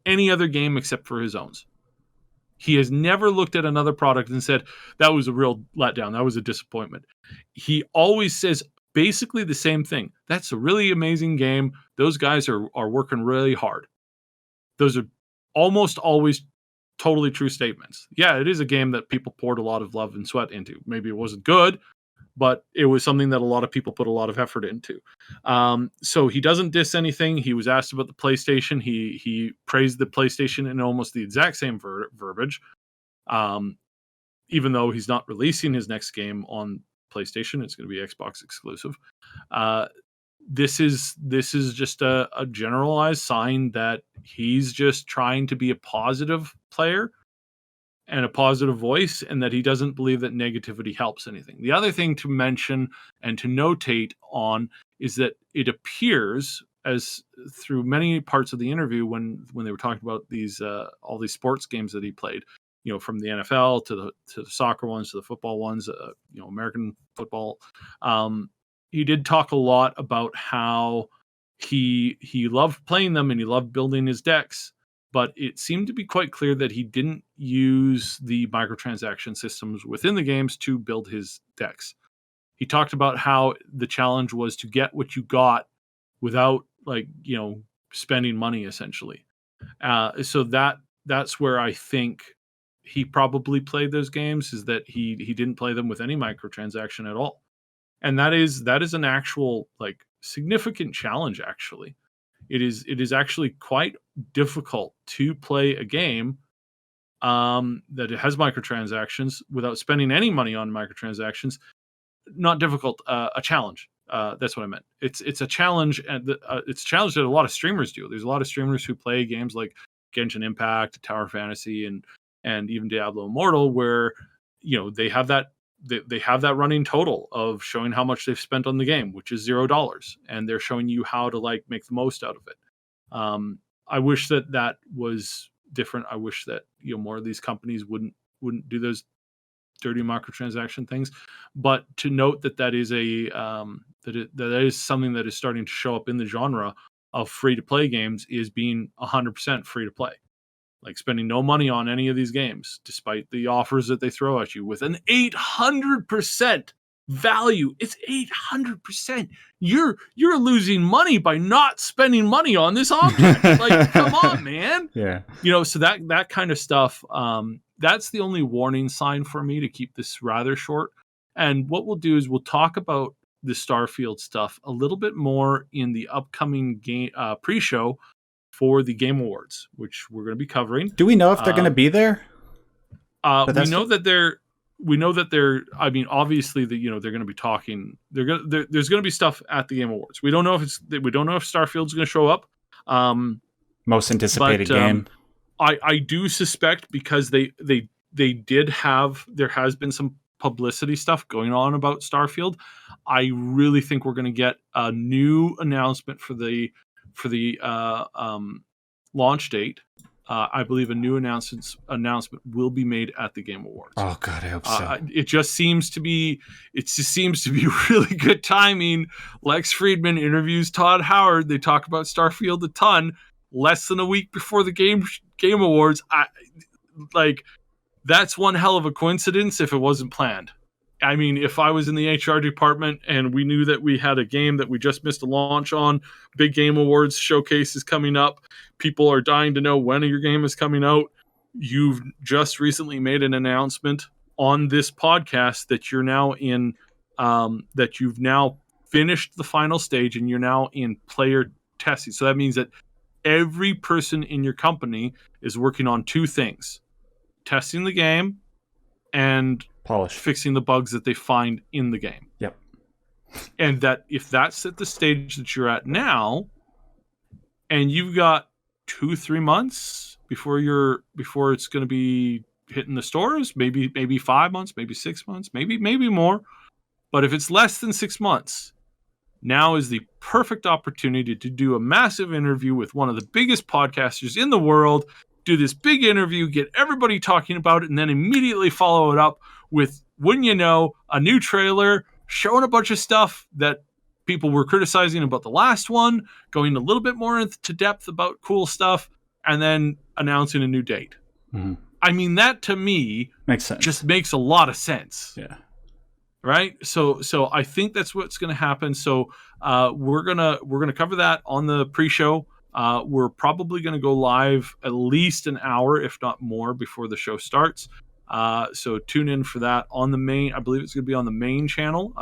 any other game except for his own. He has never looked at another product and said, that was a real letdown. That was a disappointment. He always says basically the same thing. That's a really amazing game. Those guys are working really hard. Those are almost always totally true statements. Yeah, it is a game that people poured a lot of love and sweat into. Maybe it wasn't good, but it was something that a lot of people put a lot of effort into. So he doesn't diss anything. He was asked about the PlayStation. He praised the PlayStation in almost the exact same verbiage, even though he's not releasing his next game on PlayStation. It's going to be Xbox exclusive. This is just a generalized sign that he's just trying to be a positive player and a positive voice, and that he doesn't believe that negativity helps anything. The other thing to mention and to notate on is that it appears, as through many parts of the interview when they were talking about these all these sports games that he played, from the NFL to the soccer ones to the football ones, American football. He did talk a lot about how he loved playing them and he loved building his decks. But it seemed to be quite clear that he didn't use the microtransaction systems within the games to build his decks. He talked about how the challenge was to get what you got without, spending money, essentially. So that's where I think he probably played those games, is that he didn't play them with any microtransaction at all. And that is an actual, significant challenge, actually. It is actually quite difficult to play a game that it has microtransactions without spending any money on microtransactions. Not difficult, a challenge. That's what I meant. It's a challenge, and it's a challenge that a lot of streamers do. There's a lot of streamers who play games like Genshin Impact, Tower Fantasy, and even Diablo Immortal, where they have that running total of showing how much they've spent on the game, which is $0, and they're showing you how to make the most out of it. I wish that was different. I wish that more of these companies wouldn't do those dirty microtransaction things. But to note that is that is something that is starting to show up in the genre of free to play games, is being 100% free to play. Spending no money on any of these games, despite the offers that they throw at you with an 800% value. It's 800%. You're losing money by not spending money on this object. Come on, man. Yeah. So that kind of stuff, that's the only warning sign for me to keep this rather short. And what we'll do is we'll talk about the Starfield stuff a little bit more in the upcoming game pre-show for the Game Awards, which we're going to be covering. Do we know if they're going to be there? We know that they're. I mean, obviously, they're going to be talking. There's going to be stuff at the Game Awards. We don't know if Starfield's going to show up. Most anticipated game. I do suspect, because they did have, there has been some publicity stuff going on about Starfield. I really think we're going to get a new announcement for the launch date. I believe a new announcement will be made at the Game Awards. Oh God, I hope so. It just seems to be really good timing. Lex Friedman interviews Todd Howard. They talk about Starfield a ton. Less than a week before the Game Awards. That's one hell of a coincidence if it wasn't planned. I mean, if I was in the HR department and we knew that we had a game that we just missed a launch on, big Game Awards showcase is coming up, people are dying to know when your game is coming out. You've just recently made an announcement on this podcast that you're now in, that you've now finished the final stage and you're now in player testing. So that means that every person in your company is working on two things: testing the game and fixing the bugs that they find in the game. Yep. And that if that's at the stage that you're at now, and you've got 2-3 months before it's going to be hitting the stores, maybe 5 months, maybe 6 months, maybe more. But if it's less than 6 months, now is the perfect opportunity to do a massive interview with one of the biggest podcasters in the world, do this big interview, get everybody talking about it, and then immediately follow it up with, wouldn't you know, a new trailer showing a bunch of stuff that people were criticizing about the last one, going a little bit more into depth about cool stuff, and then announcing a new date. Mm-hmm. I mean, that to me makes sense. Just makes a lot of sense. Yeah. Right. So I think that's what's going to happen. So we're gonna cover that on the pre-show. We're probably going to go live at least an hour, if not more, before the show starts. So tune in for that on the main. I believe it's going to be on the main channel.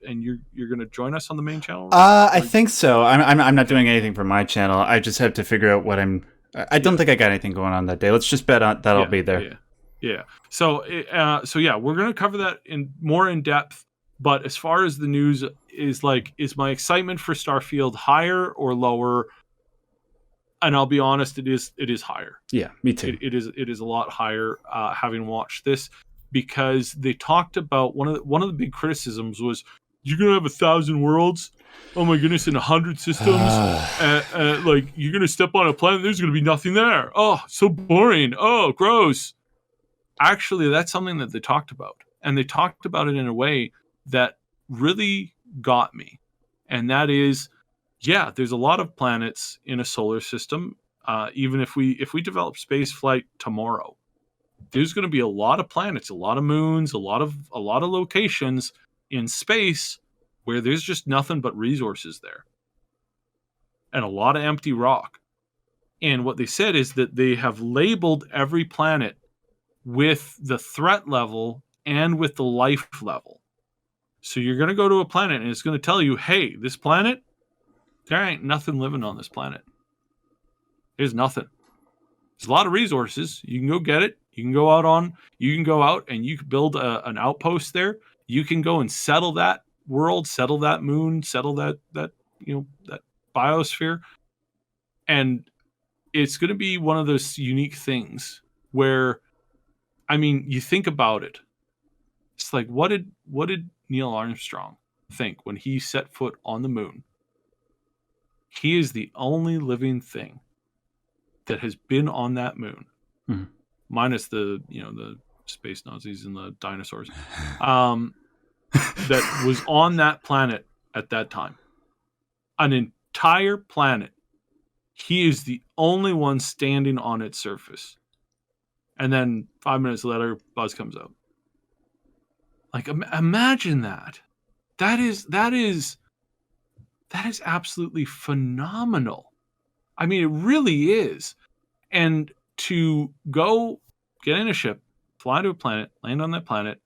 And you're going to join us on the main channel. Right? I think so. I'm not doing anything for my channel. I just have to figure out what I don't think I got anything going on that day. Let's just bet on that I'll be there. Yeah. So yeah, we're going to cover that in depth. But as far as the news is my excitement for Starfield higher or lower? And I'll be honest, it is higher. Yeah, me too. It is a lot higher, having watched this, because they talked about one of the big criticisms was, you're gonna have 1,000 worlds. Oh my goodness, in 100 systems, you're gonna step on a planet, there's gonna be nothing there. Oh, so boring. Oh, gross. Actually, that's something that they talked about, and they talked about it in a way that really got me, and that is, yeah, there's a lot of planets in a solar system. Even if we develop space flight tomorrow, there's going to be a lot of planets, a lot of moons, a lot of locations in space where there's just nothing but resources there, and a lot of empty rock. And what they said is that they have labeled every planet with the threat level and with the life level. So you're going to go to a planet and it's going to tell you, hey, this planet, there ain't nothing living on this planet. There's nothing. There's a lot of resources. You can go get it. You can go out and you can build an outpost there. You can go and settle that world, settle that moon, settle that biosphere. And it's going to be one of those unique things where, I mean, you think about it. It's like, what did Neil Armstrong think when he set foot on the moon? He is the only living thing that has been on that moon, minus the space Nazis and the dinosaurs, that was on that planet at that time. An entire planet. He is the only one standing on its surface. And then 5 minutes later, Buzz comes out. Like, imagine that. That is absolutely phenomenal. I mean, it really is. And to go get in a ship, fly to a planet, land on that planet,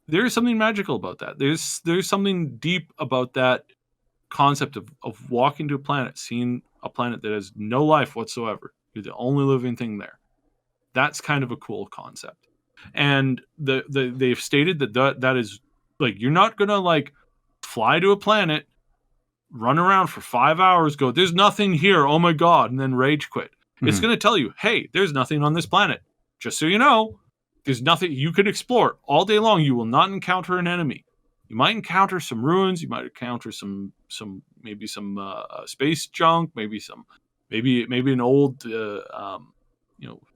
there is something magical about that. There's something deep about that concept of walking to a planet, seeing a planet that has no life whatsoever. You're the only living thing there. That's kind of a cool concept. And they've stated that is, like, you're not going to, like, fly to a planet, run around for 5 hours, go, there's nothing here, oh my God, and then rage quit. It's going to tell you, hey, there's nothing on this planet. Just so you know, there's nothing you can explore all day long. You will not encounter an enemy. You might encounter some ruins. You might encounter some space junk. Maybe an old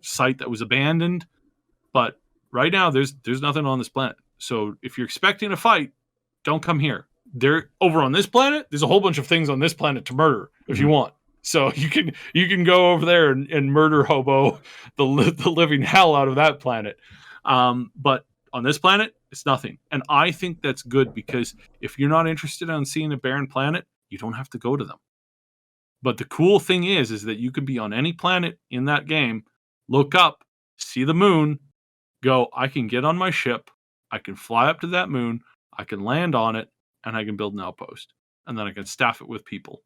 site that was abandoned. But right now, there's nothing on this planet. So if you're expecting a fight, don't come here. They're over on this planet. There's a whole bunch of things on this planet to murder if you want. So you can go over there and murder hobo the living hell out of that planet. But on this planet, it's nothing. And I think that's good, because if you're not interested in seeing a barren planet, you don't have to go to them. But the cool thing is that you can be on any planet in that game, look up, see the moon, go, I can get on my ship, I can fly up to that moon, I can land on it, and I can build an outpost. And then I can staff it with people.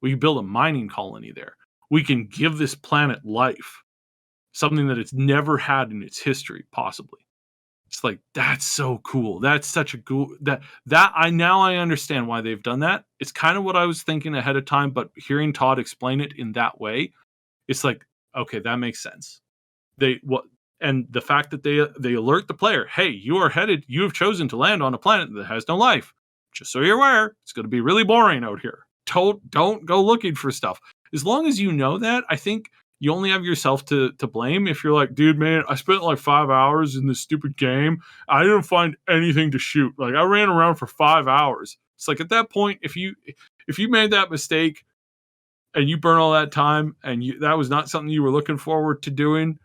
We can build a mining colony there. We can give this planet life, something that it's never had in its history, possibly. It's like, that's so cool. That's such a cool I understand why they've done that. It's kind of what I was thinking ahead of time, but hearing Todd explain it in that way, it's like, okay, that makes sense. And the fact that they alert the player, hey, you have chosen to land on a planet that has no life. Just so you're aware, it's going to be really boring out here. Don't go looking for stuff. As long as you know that, I think you only have yourself to blame. If you're like, dude, man, I spent like 5 hours in this stupid game. I didn't find anything to shoot. Like, I ran around for 5 hours. It's like, at that point, if you made that mistake and you burn all that time and that was not something you were looking forward to doing,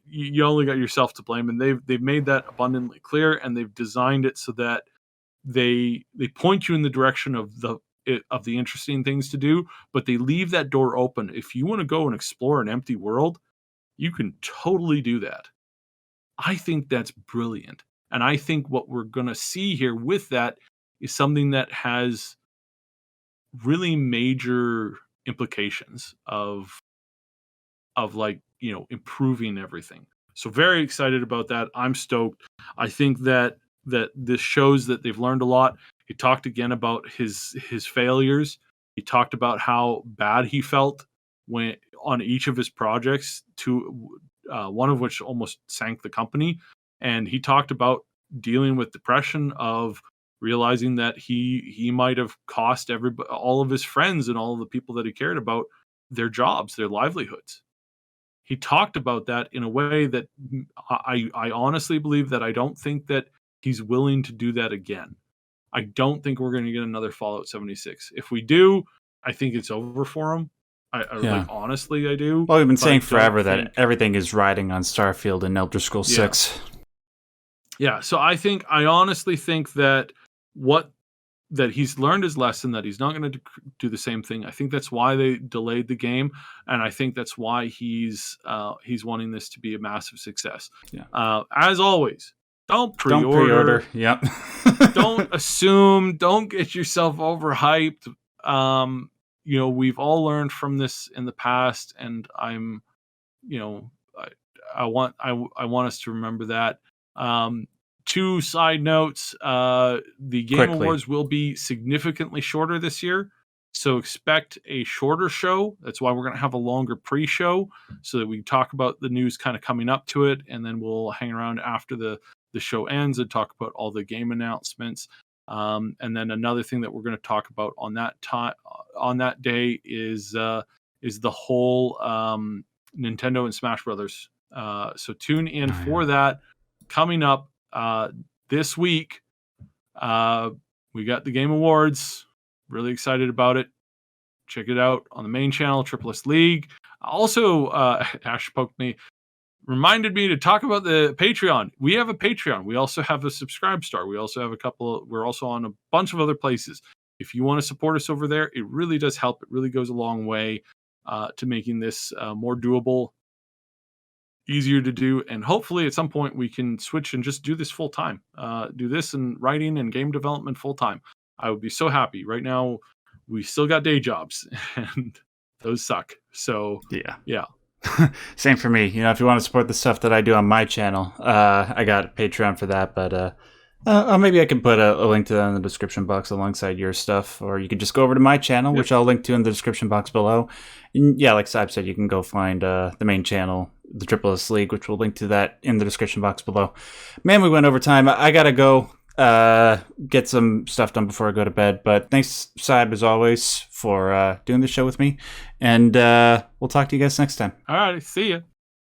you only got yourself to blame. And they've made that abundantly clear, and they've designed it so that they point you in the direction of the interesting things to do, but they leave that door open. If you want to go and explore an empty world, you can totally do that. I think that's brilliant. And I think what we're going to see here with that is something that has really major implications of like, improving everything. So very excited about that. I'm stoked. I think that this shows that they've learned a lot. He talked again about his failures. He talked about how bad he felt when on each of his projects, one of which almost sank the company. And he talked about dealing with depression, of realizing that he might have cost all of his friends and all of the people that he cared about their jobs, their livelihoods. He talked about that in a way that I honestly believe that I don't think that he's willing to do that again. I don't think we're going to get another Fallout 76. If we do, I think it's over for him. Like, honestly, I do. Well, we've been saying forever that everything is riding on Starfield and Elder Scrolls 6. Yeah, so I honestly think that he's learned his lesson, that he's not going to do the same thing. I think that's why they delayed the game, and I think that's why he's wanting this to be a massive success. Yeah. As always, don't pre-order. Yep. Don't assume. Don't get yourself overhyped. We've all learned from this in the past, and I want us to remember that. 2 side notes. The Game Awards will be significantly shorter this year, so expect a shorter show. That's why we're going to have a longer pre-show, so that we can talk about the news kind of coming up to it, and then we'll hang around after the show ends and talk about all the game announcements. And then another thing that we're going to talk about on that day is the whole Nintendo and Smash Brothers. So tune in for that coming up this week. We got the Game Awards. Really excited about it. Check it out on the main channel, Triple S League. Also, Ash poked me, reminded me to talk about the Patreon. We have a Patreon. We also have a Subscribe Star. We also have we're also on a bunch of other places. If you want to support us over there, it really does help. It really goes a long way to making this more doable, easier to do, and hopefully at some point we can switch and just do this full time. Do this and writing and game development full time. I would be so happy. Right now, we still got day jobs, and those suck. So yeah. Same for me. If you want to support the stuff that I do on my channel, I got a Patreon for that. But Maybe I can put a link to that in the description box alongside your stuff, or you could just go over to my channel, which I'll link to in the description box below. And yeah, like Syb said, you can go find the main channel, the Triple S League, which we'll link to that in the description box below. Man, we went over time. I gotta go get some stuff done before I go to bed. But thanks, Syb, as always, for doing the show with me. And we'll talk to you guys next time. All right, see ya.